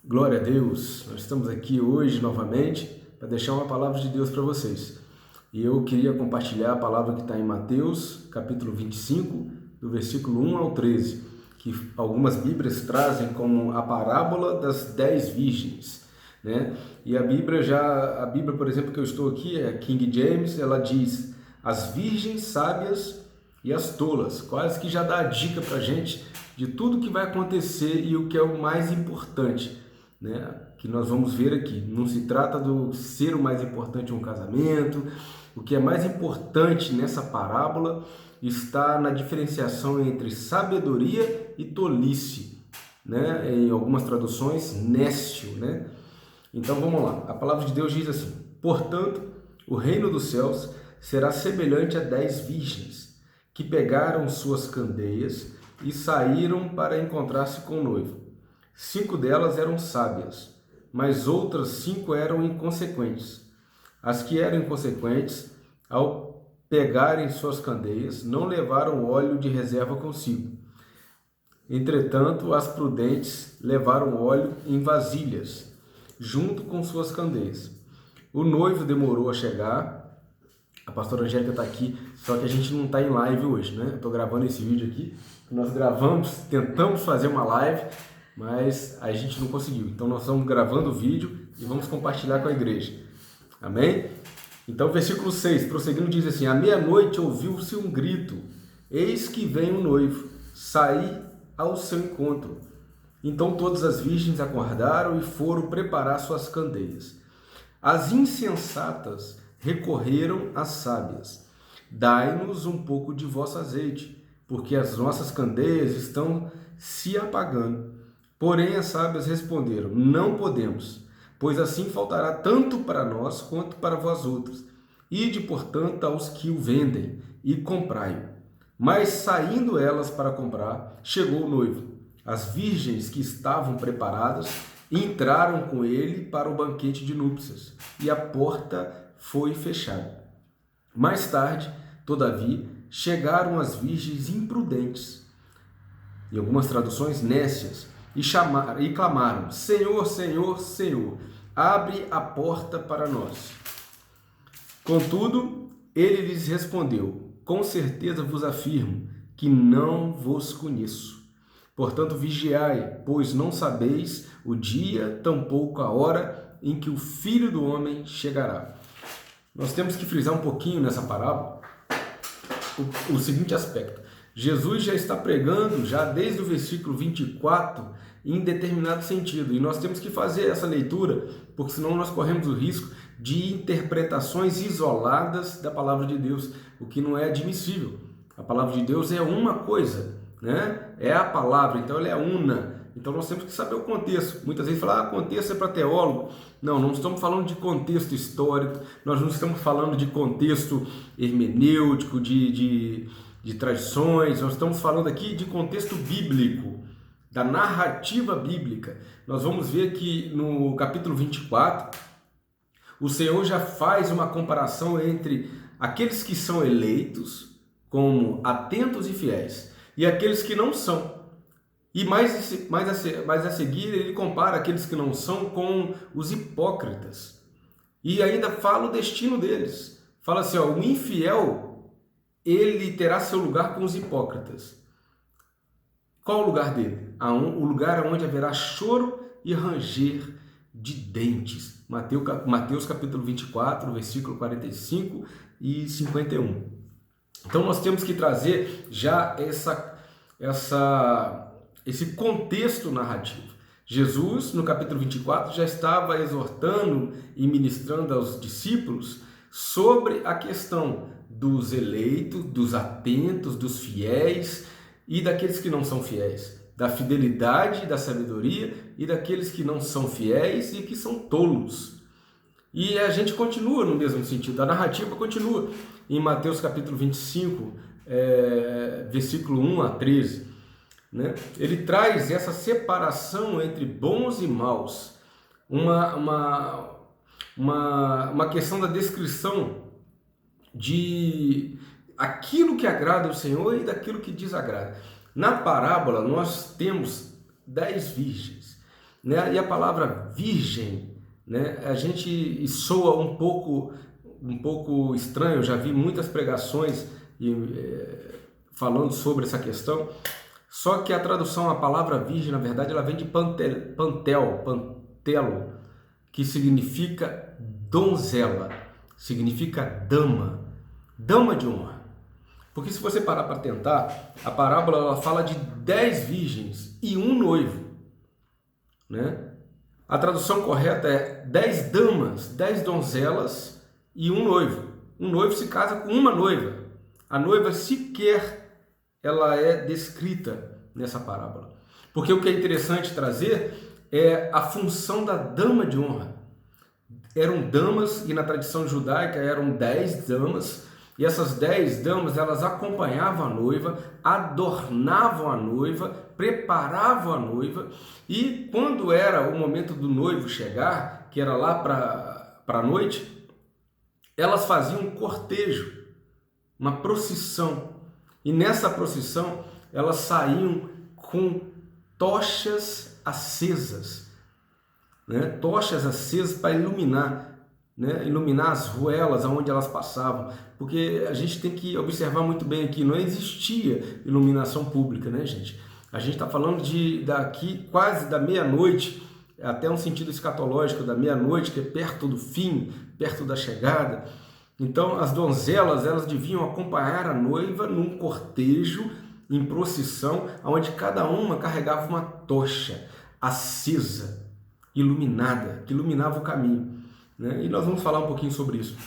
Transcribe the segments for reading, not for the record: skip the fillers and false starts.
Glória a Deus, nós estamos aqui hoje novamente para deixar uma palavra de Deus para vocês. E eu queria compartilhar a palavra que está em Mateus, capítulo 25, do versículo 1 ao 13, que algumas Bíblias trazem como a parábola das 10 virgens, né? E a Bíblia, por exemplo, que eu estou aqui, é King James, ela diz as virgens sábias e as tolas, quase que já dá a dica para a gente de tudo que vai acontecer e o que é o mais importante, né? Que nós vamos ver aqui. Não se trata do ser o mais importante em um casamento. O que é mais importante nessa parábola está na diferenciação entre sabedoria e tolice, né? Em algumas traduções, nécio, né? Então vamos lá. A palavra de Deus diz assim: portanto, o reino dos céus será semelhante a 10 virgens que pegaram suas candeias e saíram para encontrar-se com o noivo. 5 delas eram sábias, mas outras 5 eram inconsequentes. As que eram inconsequentes, ao pegarem suas candeias, não levaram óleo de reserva consigo. Entretanto, as prudentes levaram óleo em vasilhas, junto com suas candeias. O noivo demorou a chegar. A pastora Angélica está aqui, só que a gente não está em live hoje, né? Eu estou gravando esse vídeo aqui. Nós tentamos fazer uma live, mas a gente não conseguiu. Então nós estamos gravando o vídeo e vamos compartilhar com a igreja. Amém? Então versículo 6, prosseguindo, diz assim: à meia-noite ouviu-se um grito, eis que vem o noivo, saí ao seu encontro. Então todas as virgens acordaram e foram preparar suas candeias. As insensatas recorreram às sábias: dai-nos um pouco de vosso azeite, porque as nossas candeias estão se apagando. Porém as sábias responderam: não podemos, pois assim faltará tanto para nós quanto para vós outros. Ide, portanto, aos que o vendem e comprai-o. Mas saindo elas para comprar, chegou o noivo. As virgens que estavam preparadas entraram com ele para o banquete de núpcias, e a porta foi fechada. Mais tarde, todavia, chegaram as virgens imprudentes, em algumas traduções nécias, e clamaram: Senhor, Senhor, Senhor, abre a porta para nós. Contudo, ele lhes respondeu: com certeza vos afirmo que não vos conheço. Portanto, vigiai, pois não sabeis o dia, tampouco a hora em que o Filho do Homem chegará. Nós temos que frisar um pouquinho nessa parábola o seguinte aspecto. Jesus já está pregando, já desde o versículo 24, em determinado sentido. E nós temos que fazer essa leitura, porque senão nós corremos o risco de interpretações isoladas da palavra de Deus, o que não é admissível. A palavra de Deus é uma coisa, né? É a palavra, então ela é una. Então nós temos que saber o contexto. Muitas vezes falam, contexto é para teólogo. Não, não estamos falando de contexto histórico, nós não estamos falando de contexto hermenêutico, de tradições, nós estamos falando aqui de contexto bíblico, da narrativa bíblica. Nós vamos ver que no capítulo 24, o Senhor já faz uma comparação entre aqueles que são eleitos como atentos e fiéis e aqueles que não são. E mais a seguir ele compara aqueles que não são com os hipócritas. E ainda fala o destino deles. Fala assim, ó, o infiel, ele terá seu lugar com os hipócritas. Qual o lugar dele? O lugar onde haverá choro e ranger de dentes. Mateus capítulo 24, versículo 45 e 51. Então nós temos que trazer já esse contexto narrativo. Jesus, no capítulo 24, já estava exortando e ministrando aos discípulos sobre a questão dos eleitos, dos atentos, dos fiéis e daqueles que não são fiéis, da fidelidade, da sabedoria e daqueles que não são fiéis e que são tolos. E a gente continua no mesmo sentido, a narrativa continua em Mateus capítulo 25, versículo 1 a 13. Né? Ele traz essa separação entre bons e maus, uma questão da descrição de aquilo que agrada ao Senhor e daquilo que desagrada. Na parábola nós temos 10 virgens né? E a palavra virgem, né? A gente soa um pouco estranho. Eu já vi muitas pregações falando sobre essa questão. Só que a tradução, a palavra virgem, na verdade, ela vem de pantelo, que significa donzela, significa dama de honra. Porque se você parar para tentar, a parábola ela fala de 10 virgens e um noivo, né? A tradução correta é 10 damas, 10 donzelas e um noivo. Um noivo se casa com uma noiva. A noiva sequer ela é descrita nessa parábola. Porque o que é interessante trazer é a função da dama de honra. Eram damas, e na tradição judaica eram 10 damas, e essas 10 damas elas acompanhavam a noiva, adornavam a noiva, preparavam a noiva, e quando era o momento do noivo chegar, que era lá para a noite, elas faziam um cortejo, uma procissão, e nessa procissão elas saíam com tochas acesas, né? Tochas acesas para iluminar, né? Iluminar as ruelas aonde elas passavam, porque a gente tem que observar muito bem aqui, não existia iluminação pública, né, gente? A gente está falando daqui quase da meia-noite, até um sentido escatológico da meia-noite, que é perto do fim, perto da chegada. Então as donzelas elas deviam acompanhar a noiva num cortejo, em procissão, onde cada uma carregava uma tocha acesa, iluminada, que iluminava o caminho, né? E nós vamos falar um pouquinho sobre isso.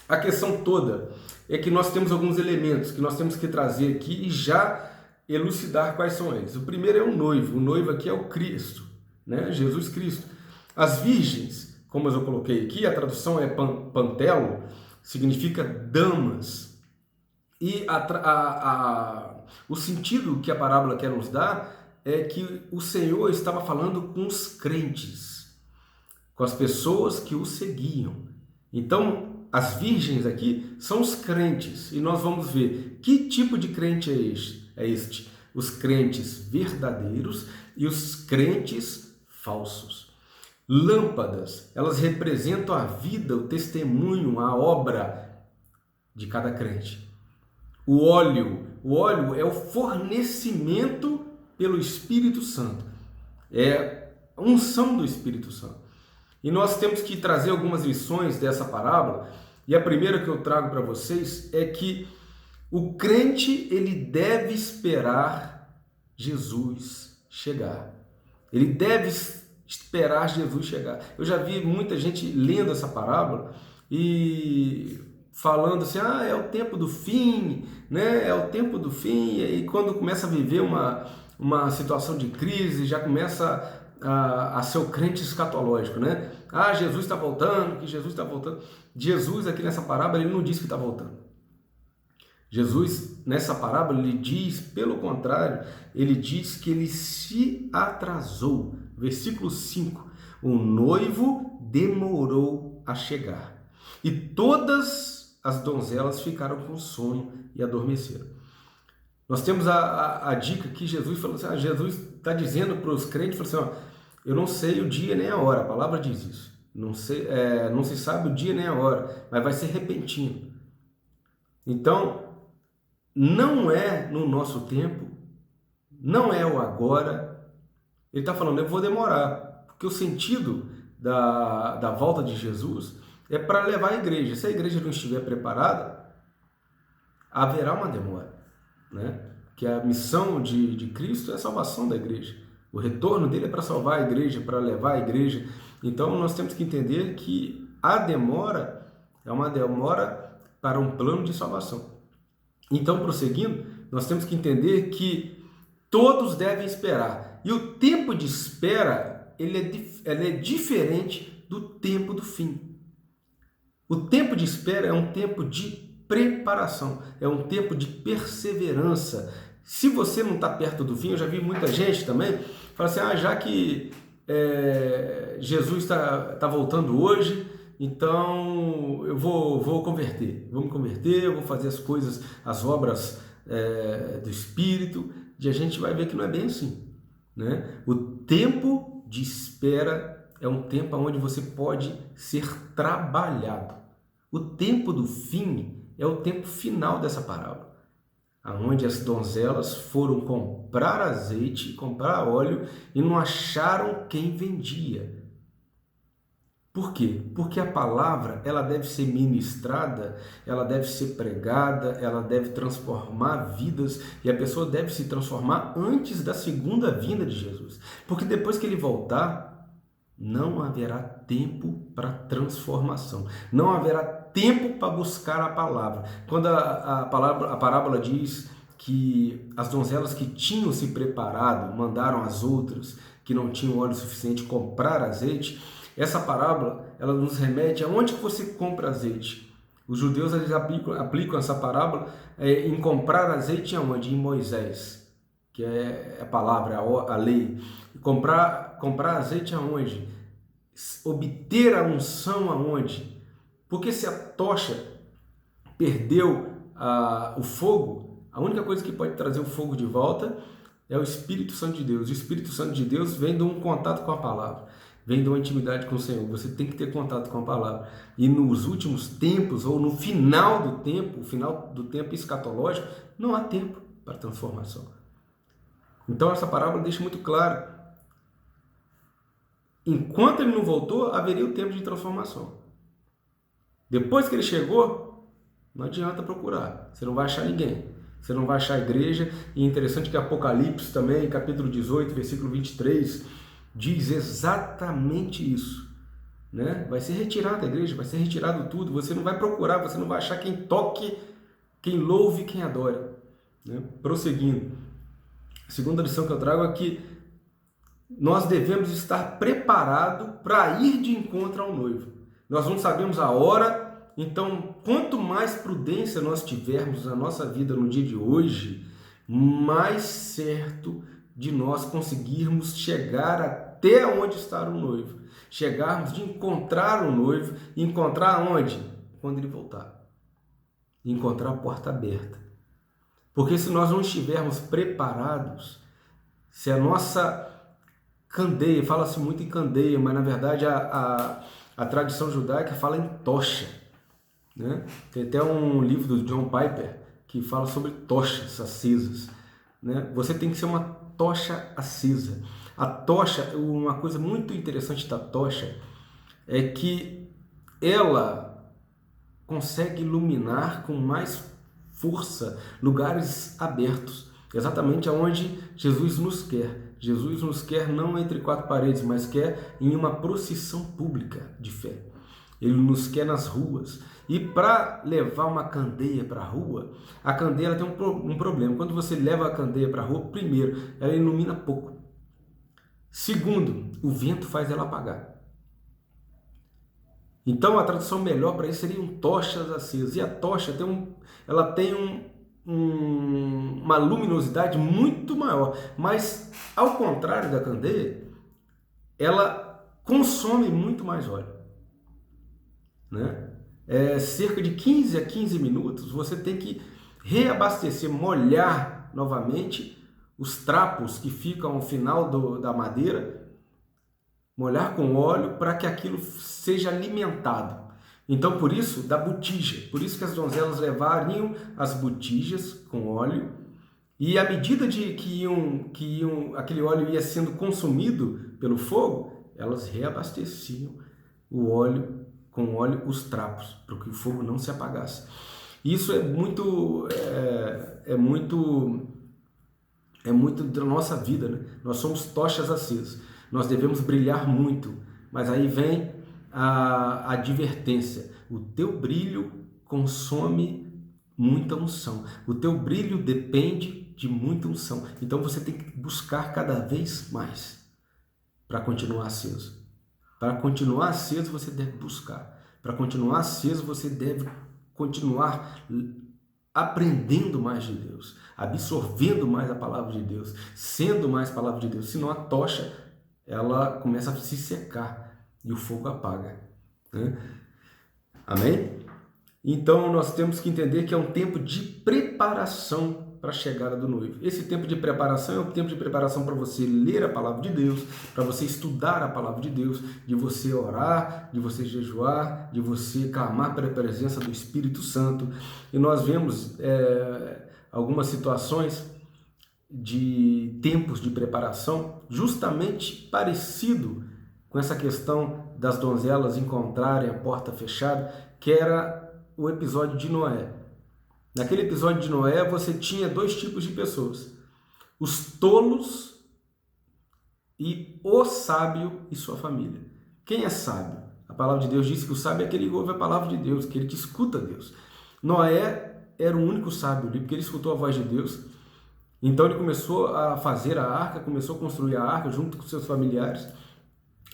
A questão toda é que nós temos alguns elementos que nós temos que trazer aqui e já elucidar quais são eles. O primeiro é o noivo aqui é o Cristo, né? Jesus Cristo. As virgens, como eu coloquei aqui, a tradução é pantelo, significa damas. E o sentido que a parábola quer nos dar é que o Senhor estava falando com os crentes, com as pessoas que o seguiam. Então, as virgens aqui são os crentes, e nós vamos ver que tipo de crente é este. Os crentes verdadeiros e os crentes falsos. Lâmpadas, elas representam a vida, o testemunho, a obra de cada crente. O óleo é o fornecimento pelo Espírito Santo, é a unção do Espírito Santo. E nós temos que trazer algumas lições dessa parábola, e a primeira que eu trago para vocês é que o crente ele deve esperar Jesus chegar. Ele deve esperar Jesus chegar. Eu já vi muita gente lendo essa parábola e falando assim, é o tempo do fim, né? É o tempo do fim, e quando começa a viver uma situação de crise, já começa a ser o crente escatológico, né? Jesus está voltando, que Jesus está voltando. Jesus aqui nessa parábola, ele não diz que está voltando. Jesus, nessa parábola, ele diz, pelo contrário, ele diz que ele se atrasou. Versículo 5, o noivo demorou a chegar, e todas as donzelas ficaram com sono e adormeceram. Nós temos a dica que Jesus falou assim, Jesus está dizendo para os crentes, falou assim, eu não sei o dia nem a hora, a palavra diz isso, não se sabe o dia nem a hora, mas vai ser repentino. Então, não é no nosso tempo, não é o agora. Ele está falando, eu vou demorar, porque o sentido da volta de Jesus é para levar a igreja. Se a igreja não estiver preparada, haverá uma demora, né? Que a missão de Cristo é a salvação da igreja. O retorno dele é para salvar a igreja, para levar a igreja. Então nós temos que entender que a demora é uma demora para um plano de salvação. Então, prosseguindo, nós temos que entender que todos devem esperar. E o tempo de espera ele é diferente do tempo do fim. O tempo de espera é um tempo de preparação, é um tempo de perseverança. Se você não está perto do fim, eu já vi muita gente também falar assim, já que Jesus está voltando hoje, então eu vou converter, vou me converter, eu vou fazer as coisas, as obras do Espírito, e a gente vai ver que não é bem assim, né? O tempo de espera é um tempo onde você pode ser trabalhado. O tempo do fim é o tempo final dessa parábola, onde as donzelas foram comprar azeite, comprar óleo e não acharam quem vendia. Por quê? Porque a palavra, ela deve ser ministrada, ela deve ser pregada, ela deve transformar vidas e a pessoa deve se transformar antes da segunda vinda de Jesus. Porque depois que ele voltar, não haverá tempo para transformação, não haverá tempo para buscar a palavra. Quando a parábola diz que as donzelas que tinham se preparado mandaram as outras que não tinham óleo suficiente comprar azeite, essa parábola ela nos remete aonde que você compra azeite. Os judeus eles aplicam essa parábola em comprar azeite aonde? Em Moisés, que é a palavra, a lei. Comprar azeite aonde? Obter a unção aonde? Porque se a tocha perdeu o fogo, a única coisa que pode trazer o fogo de volta é o Espírito Santo de Deus. O Espírito Santo de Deus vem de um contato com a palavra, vem de uma intimidade com o Senhor. Você tem que ter contato com a palavra. E nos últimos tempos, ou no final do tempo escatológico, não há tempo para transformação. Então essa parábola deixa muito claro. Enquanto ele não voltou, haveria o tempo de transformação. Depois que ele chegou, não adianta procurar. Você não vai achar ninguém. Você não vai achar a igreja. E é interessante que Apocalipse também, capítulo 18, versículo 23, diz exatamente isso. Né? Vai ser retirada a igreja, vai ser retirado tudo. Você não vai procurar, você não vai achar quem toque, quem louve, quem adore. Né? Prosseguindo. A segunda lição que eu trago é que nós devemos estar preparados para ir de encontro ao noivo. Nós não sabemos a hora, então quanto mais prudência nós tivermos na nossa vida no dia de hoje, mais certo de nós conseguirmos chegar até onde está o noivo. Chegarmos de encontrar o noivo, e encontrar onde? Quando ele voltar. Encontrar a porta aberta. Porque se nós não estivermos preparados, se a nossa candeia, fala-se muito em candeia, mas na verdade a tradição judaica fala em tocha. Né? Tem até um livro do John Piper que fala sobre tochas acesas. Né? Você tem que ser uma tocha acesa. A tocha, uma coisa muito interessante da tocha é que ela consegue iluminar com mais força lugares abertos, exatamente aonde Jesus nos quer. Jesus nos quer não entre quatro paredes, mas quer em uma procissão pública de fé. Ele nos quer nas ruas. E para levar uma candeia para a rua, a candeia ela tem um problema. Quando você leva a candeia para a rua, primeiro, ela ilumina pouco. Segundo, o vento faz ela apagar. Então a tradução melhor para isso seriam tochas acesas. E a tocha ela tem uma luminosidade muito maior, mas ao contrário da candeia, ela consome muito mais óleo. Né? Cerca de 15 a 15 minutos você tem que reabastecer, molhar novamente os trapos que ficam ao final da madeira, molhar com óleo para que aquilo seja alimentado. Então, por isso, da botija. Por isso que as donzelas levariam as botijas com óleo e à medida que aquele óleo ia sendo consumido pelo fogo, elas reabasteciam com óleo os trapos, para que o fogo não se apagasse. Isso é muito da nossa vida, né? Nós somos tochas acesas. Nós devemos brilhar muito, mas aí vem a advertência. O teu brilho consome muita unção. O teu brilho depende de muita unção. Então você tem que buscar cada vez mais para continuar aceso. Para continuar aceso você deve buscar. Para continuar aceso você deve continuar aprendendo mais de Deus, absorvendo mais a palavra de Deus, sendo mais palavra de Deus. Senão a tocha ela começa a se secar e o fogo apaga. Né? Amém? Então nós temos que entender que é um tempo de preparação para a chegada do noivo. Esse tempo de preparação é um tempo de preparação para você ler a palavra de Deus, para você estudar a palavra de Deus, de você orar, de você jejuar, de você clamar pela presença do Espírito Santo. E nós vemos algumas situações de tempos de preparação justamente parecido com essa questão das donzelas encontrarem a porta fechada, que era o episódio de Noé. Naquele episódio de Noé, você tinha dois tipos de pessoas: os tolos e o sábio e sua família. Quem é sábio? A palavra de Deus diz que o sábio é aquele que ouve a palavra de Deus, aquele que escuta Deus. Noé era o único sábio ali, porque ele escutou a voz de Deus. Então ele começou a fazer a arca, começou a construir a arca junto com seus familiares.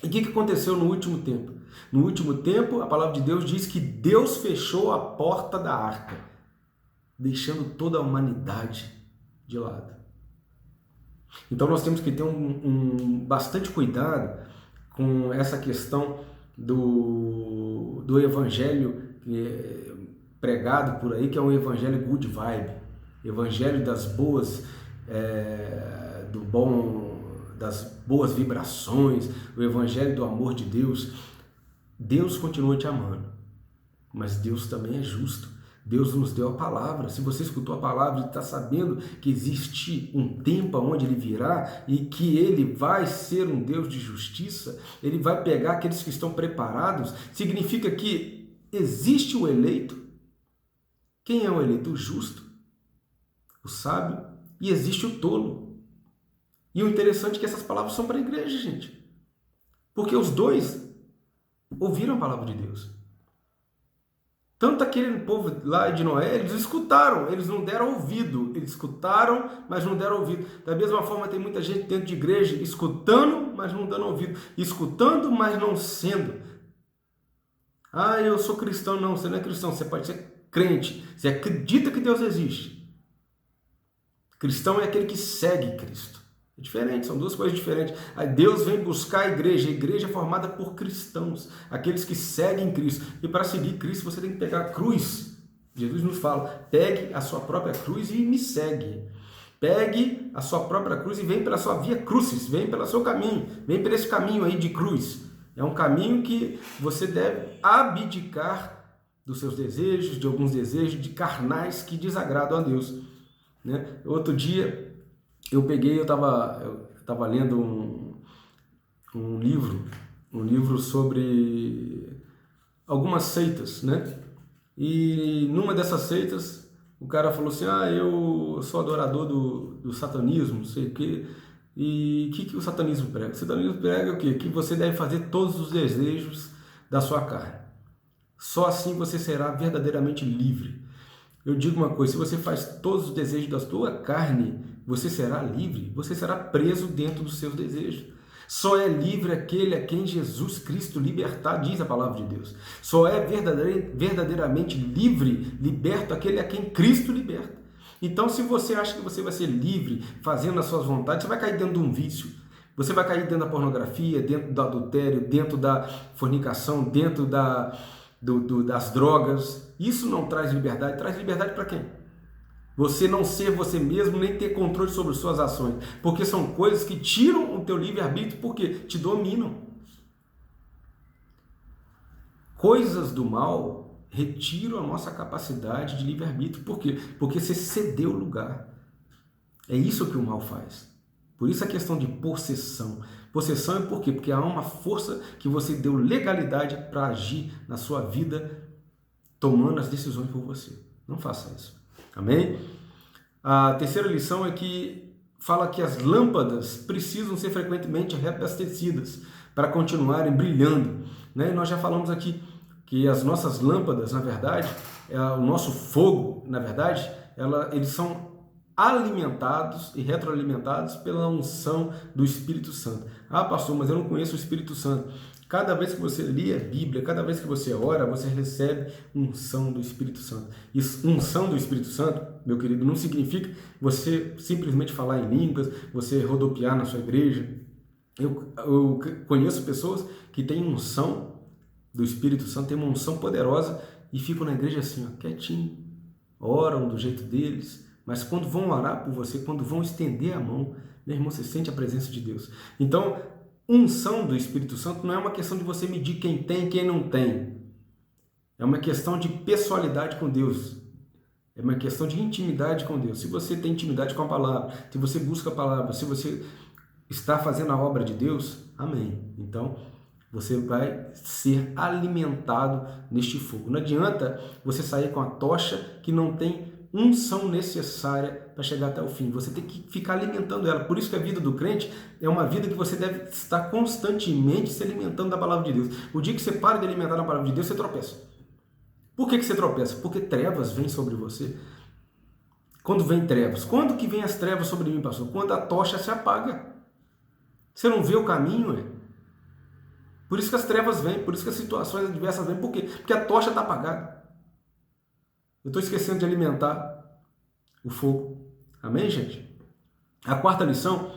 E o que aconteceu no último tempo? No último tempo, a palavra de Deus diz que Deus fechou a porta da arca, deixando toda a humanidade de lado. Então nós temos que ter bastante cuidado com essa questão do evangelho pregado por aí, que é um evangelho good vibe, evangelho das boas, das boas vibrações, o evangelho do amor de Deus. Deus continua te amando, mas Deus também é justo. Deus nos deu a palavra. Se você escutou a palavra e está sabendo que existe um tempo onde Ele virá e que Ele vai ser um Deus de justiça, Ele vai pegar aqueles que estão preparados, significa que existe o eleito. Quem é o eleito? O justo, o sábio, e existe o tolo. E o interessante é que essas palavras são para a igreja, gente. Porque os dois ouviram a palavra de Deus. Tanto aquele povo lá de Noé, eles escutaram, eles não deram ouvido. Eles escutaram, mas não deram ouvido. Da mesma forma, tem muita gente dentro de igreja escutando, mas não dando ouvido. Escutando, mas não sendo. Ah, eu sou cristão. Não, você não é cristão, você pode ser crente. Você acredita que Deus existe. Cristão é aquele que segue Cristo. É diferente, são duas coisas diferentes. Aí Deus vem buscar a igreja é formada por cristãos, aqueles que seguem Cristo. E para seguir Cristo você tem que pegar a cruz. Jesus nos fala: pegue a sua própria cruz e me segue. Pegue a sua própria cruz e vem pela sua via crucis, vem pelo seu caminho, vem por esse caminho aí de cruz. É um caminho que você deve abdicar dos seus desejos, de alguns desejos de carnais que desagradam a Deus. Né? Outro dia eu estava lendo um livro sobre algumas seitas, né? E numa dessas seitas o cara falou assim: eu sou adorador do satanismo, não sei o quê. E o que o satanismo prega? O satanismo prega o quê? Que você deve fazer todos os desejos da sua carne. Só assim você será verdadeiramente livre. Eu digo uma coisa: se você faz todos os desejos da sua carne, você será livre, você será preso dentro dos seus desejos. Só é livre aquele a quem Jesus Cristo libertar, diz a palavra de Deus. Só é verdadeiramente livre, liberto aquele a quem Cristo liberta. Então, se você acha que você vai ser livre fazendo as suas vontades, você vai cair dentro de um vício. Você vai cair dentro da pornografia, dentro do adultério, dentro da fornicação, dentro das drogas. Isso não traz liberdade. Traz liberdade para quem? Você não ser você mesmo, nem ter controle sobre suas ações. Porque são coisas que tiram o teu livre-arbítrio, porque te dominam. Coisas do mal retiram a nossa capacidade de livre-arbítrio. Por quê? Porque você cedeu o lugar. É isso que o mal faz. Por isso a questão de possessão. Possessão é por quê? Porque há uma força que você deu legalidade para agir na sua vida, tomando as decisões por você. Não faça isso. Amém? A terceira lição é que fala que as lâmpadas precisam ser frequentemente reabastecidas para continuarem brilhando. Né? E nós já falamos aqui que as nossas lâmpadas, na verdade, o nosso fogo, na verdade, eles são alimentados e retroalimentados pela unção do Espírito Santo. Ah, pastor, mas eu não conheço o Espírito Santo. Cada vez que você lê a Bíblia, cada vez que você ora, você recebe unção do Espírito Santo. E unção do Espírito Santo, meu querido, não significa você simplesmente falar em línguas, você rodopiar na sua igreja. Eu conheço pessoas que têm unção do Espírito Santo, têm uma unção poderosa e ficam na igreja assim, quietinho, oram do jeito deles, mas quando vão orar por você, quando vão estender a mão, meu irmão, você sente a presença de Deus. Então, unção do Espírito Santo não é uma questão de você medir quem tem e quem não tem. É uma questão de pessoalidade com Deus. É uma questão de intimidade com Deus. Se você tem intimidade com a palavra, se você busca a palavra, se você está fazendo a obra de Deus, amém. Então, você vai ser alimentado neste fogo. Não adianta você sair com a tocha que não tem unção necessária para chegar até o fim. Você tem que ficar alimentando ela. Por isso que a vida do crente é uma vida que você deve estar constantemente se alimentando da palavra de Deus. O dia que você para de alimentar a palavra de Deus, você tropeça. Por que você tropeça? Porque trevas vêm sobre você. Quando vem trevas? Quando que vem as trevas sobre mim, pastor? Quando a tocha se apaga. Você não vê o caminho, é? Por isso que as trevas vêm, por isso que as situações adversas vêm. Por quê? Porque a tocha está apagada. Eu estou esquecendo de alimentar o fogo. Amém, gente? A quarta lição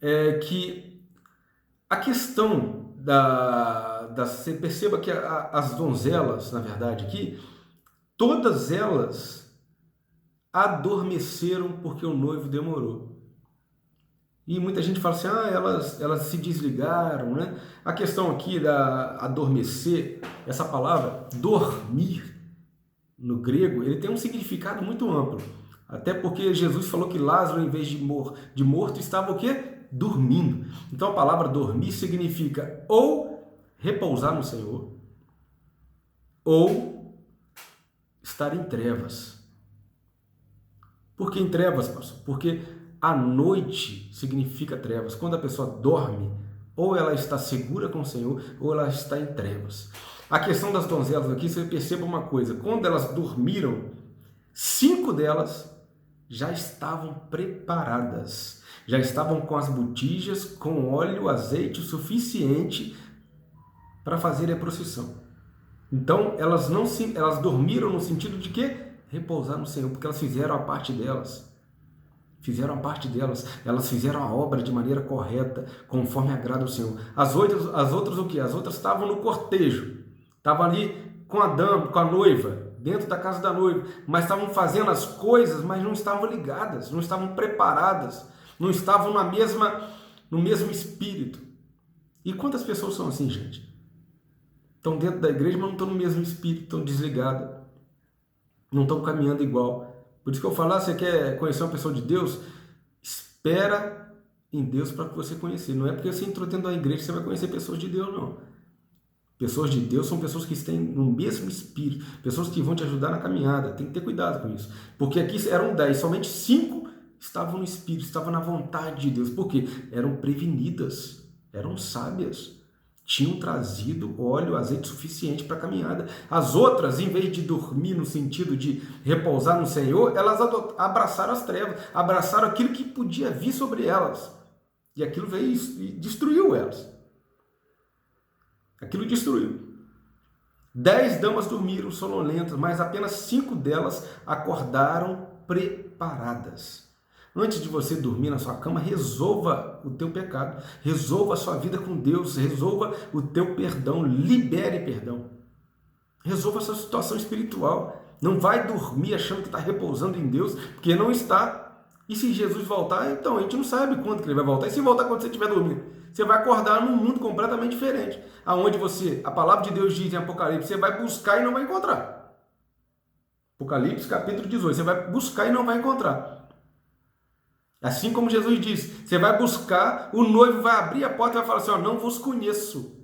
é que a questão você perceba que as donzelas, na verdade, aqui, todas elas adormeceram porque o noivo demorou. E muita gente fala assim, elas se desligaram, né? A questão aqui da adormecer, essa palavra, dormir, no grego, ele tem um significado muito amplo. Até porque Jesus falou que Lázaro, em vez de morto, estava o quê? Dormindo. Então a palavra dormir significa ou repousar no Senhor, ou estar em trevas. Por que em trevas, pastor? Porque a noite significa trevas. Quando a pessoa dorme, ou ela está segura com o Senhor, ou ela está em trevas. A questão das donzelas aqui, você perceba uma coisa. Quando elas dormiram, 5 delas já estavam preparadas. Já estavam com as botijas, com óleo, azeite o suficiente para fazer a procissão. Então, elas dormiram no sentido de que? Repousar no Senhor, porque elas fizeram a parte delas. Fizeram a parte delas, elas fizeram a obra de maneira correta, conforme agrada ao Senhor. As outras o quê? As outras estavam no cortejo, estavam ali com a dama, com a noiva, dentro da casa da noiva, mas estavam fazendo as coisas, mas não estavam ligadas, não estavam preparadas, não estavam no mesmo espírito. E quantas pessoas são assim, gente? Estão dentro da igreja, mas não estão no mesmo espírito, estão desligadas, não estão caminhando igual. Por isso que eu falo, você quer conhecer uma pessoa de Deus? Espera em Deus para você conhecer. Não é porque você entrou dentro da igreja que você vai conhecer pessoas de Deus, não. Pessoas de Deus são pessoas que estão no mesmo espírito, pessoas que vão te ajudar na caminhada. Tem que ter cuidado com isso. Porque aqui eram 10, somente 5 estavam no espírito, estavam na vontade de Deus. Por quê? Eram prevenidas, eram sábias. Tinham trazido óleo, azeite suficiente para a caminhada. As outras, em vez de dormir no sentido de repousar no Senhor, elas abraçaram as trevas, abraçaram aquilo que podia vir sobre elas. E aquilo veio e destruiu elas. Aquilo destruiu. 10 damas dormiram sonolentas, mas apenas 5 delas acordaram preparadas. Antes de você dormir na sua cama, resolva o teu pecado, resolva a sua vida com Deus, resolva o teu perdão, libere perdão. Resolva a sua situação espiritual. Não vai dormir achando que está repousando em Deus, porque não está. E se Jesus voltar, então a gente não sabe quando que ele vai voltar. E se voltar quando você estiver dormindo? Você vai acordar num mundo completamente diferente, aonde a palavra de Deus diz em Apocalipse, você vai buscar e não vai encontrar. Apocalipse capítulo 18, você vai buscar e não vai encontrar. Assim como Jesus disse, você vai buscar, o noivo vai abrir a porta e vai falar assim, não vos conheço.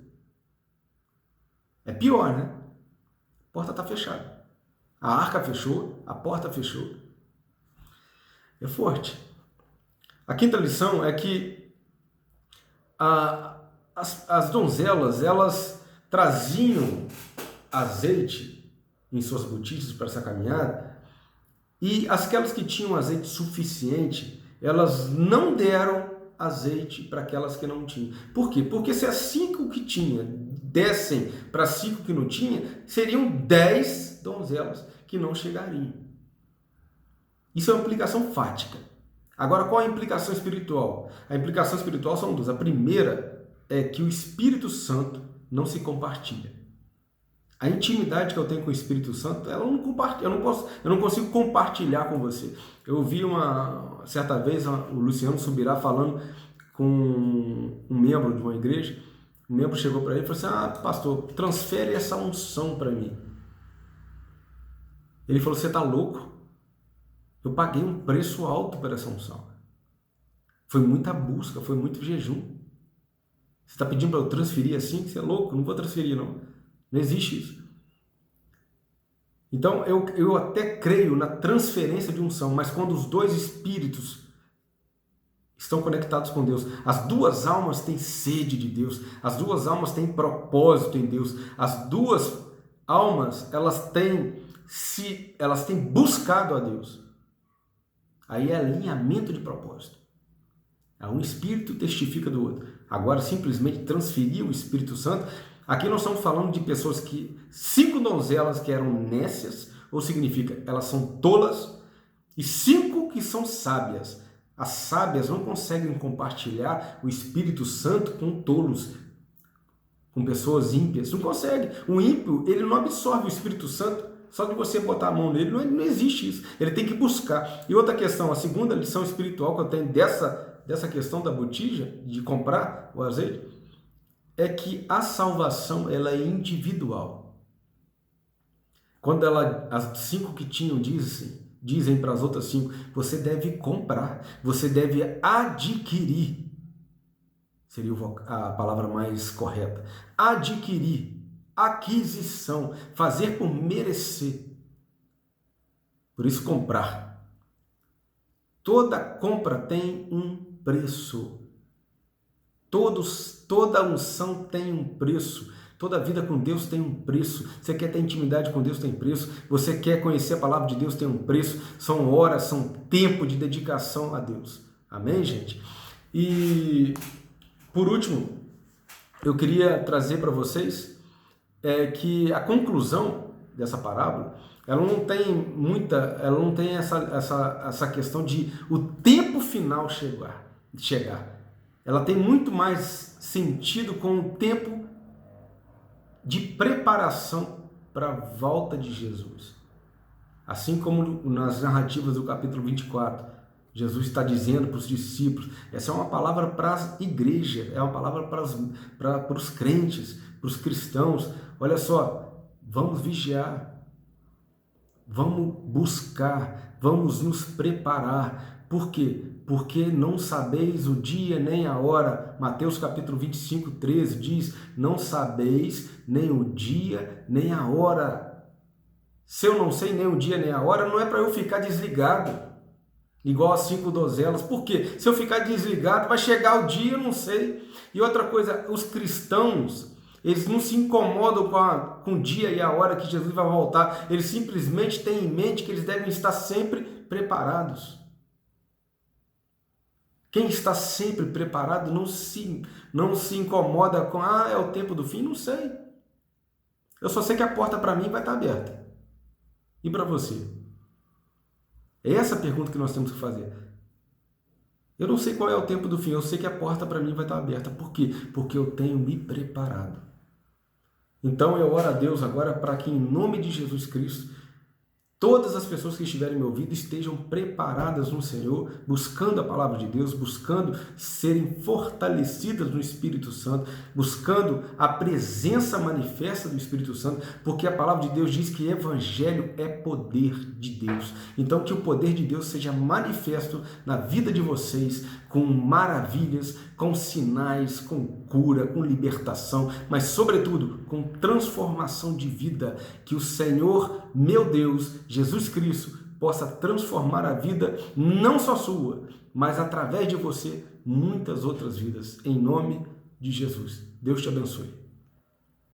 É pior, né? A porta está fechada. A arca fechou, a porta fechou. É forte. A quinta lição é que as donzelas, elas traziam azeite em suas botijas para essa caminhada, e aquelas que tinham azeite suficiente, elas não deram azeite para aquelas que não tinham. Por quê? Porque se as 5 que tinha dessem para 5 que não tinha, seriam 10 donzelas que não chegariam. Isso é uma implicação fática. Agora, qual é a implicação espiritual? A implicação espiritual são 2. A primeira é que o Espírito Santo não se compartilha. A intimidade que eu tenho com o Espírito Santo, eu não consigo compartilhar com você. Eu ouvi certa vez o Luciano Subirá falando com um membro de uma igreja. O membro chegou para ele e falou assim: pastor, transfere essa unção para mim. Ele falou: você está louco? Eu paguei um preço alto por essa unção. Foi muita busca, foi muito jejum. Você está pedindo para eu transferir assim? Você é louco? Não vou transferir, não. Não existe isso. Então, eu até creio na transferência de unção, mas quando os dois espíritos estão conectados com Deus, as duas almas têm sede de Deus, as duas almas têm propósito em Deus, as duas almas, elas têm buscado a Deus. Aí é alinhamento de propósito. Um espírito testifica do outro. Agora, simplesmente transferir o Espírito Santo. Aqui nós estamos falando de pessoas 5 donzelas que eram nécias, ou significa, elas são tolas, e 5 que são sábias. As sábias não conseguem compartilhar o Espírito Santo com tolos, com pessoas ímpias. Não consegue. O ímpio, ele não absorve o Espírito Santo só de você botar a mão nele. Não existe isso. Ele tem que buscar. E outra questão, a segunda lição espiritual que eu tenho dessa questão da botija, de comprar o azeite, é que a salvação ela é individual. Quando as 5 que tinham dizem para as outras 5, você deve comprar, você deve adquirir. Seria a palavra mais correta. Adquirir, aquisição, fazer por merecer. Por isso, comprar. Toda compra tem um preço. Toda unção tem um preço. Toda vida com Deus tem um preço. Você quer ter intimidade com Deus, tem preço. Você quer conhecer a palavra de Deus, tem um preço. São horas, são tempo de dedicação a Deus. Amém, gente? E, por último, eu queria trazer para vocês que a conclusão dessa parábola, ela não tem essa questão de o tempo final chegar. Ela tem muito mais sentido com o tempo de preparação para a volta de Jesus. Assim como nas narrativas do capítulo 24, Jesus está dizendo para os discípulos, essa é uma palavra para a igreja, é uma palavra para os crentes, para os cristãos. Olha só, vamos vigiar, vamos buscar, vamos nos preparar. Por quê? Porque não sabeis o dia nem a hora. Mateus capítulo 25, 13 diz, não sabeis nem o dia nem a hora. Se eu não sei nem o dia nem a hora, não é para eu ficar desligado, igual as 5 donzelas. Por quê? Se eu ficar desligado, vai chegar o dia, eu não sei. E outra coisa, os cristãos, eles não se incomodam com o dia e a hora que Jesus vai voltar. Eles simplesmente têm em mente que eles devem estar sempre preparados. Quem está sempre preparado não se incomoda com, é o tempo do fim, não sei. Eu só sei que a porta para mim vai estar aberta. E para você? É essa a pergunta que nós temos que fazer. Eu não sei qual é o tempo do fim, eu sei que a porta para mim vai estar aberta. Por quê? Porque eu tenho me preparado. Então eu oro a Deus agora para que, em nome de Jesus Cristo, todas as pessoas que estiverem me ouvindo estejam preparadas no Senhor, buscando a palavra de Deus, buscando serem fortalecidas no Espírito Santo, buscando a presença manifesta do Espírito Santo, porque a palavra de Deus diz que evangelho é poder de Deus. Então que o poder de Deus seja manifesto na vida de vocês, com maravilhas, com sinais, com cura, com libertação, mas sobretudo com transformação de vida, que o Senhor, meu Deus, Jesus Cristo, possa transformar a vida, não só sua, mas através de você, muitas outras vidas, em nome de Jesus. Deus te abençoe.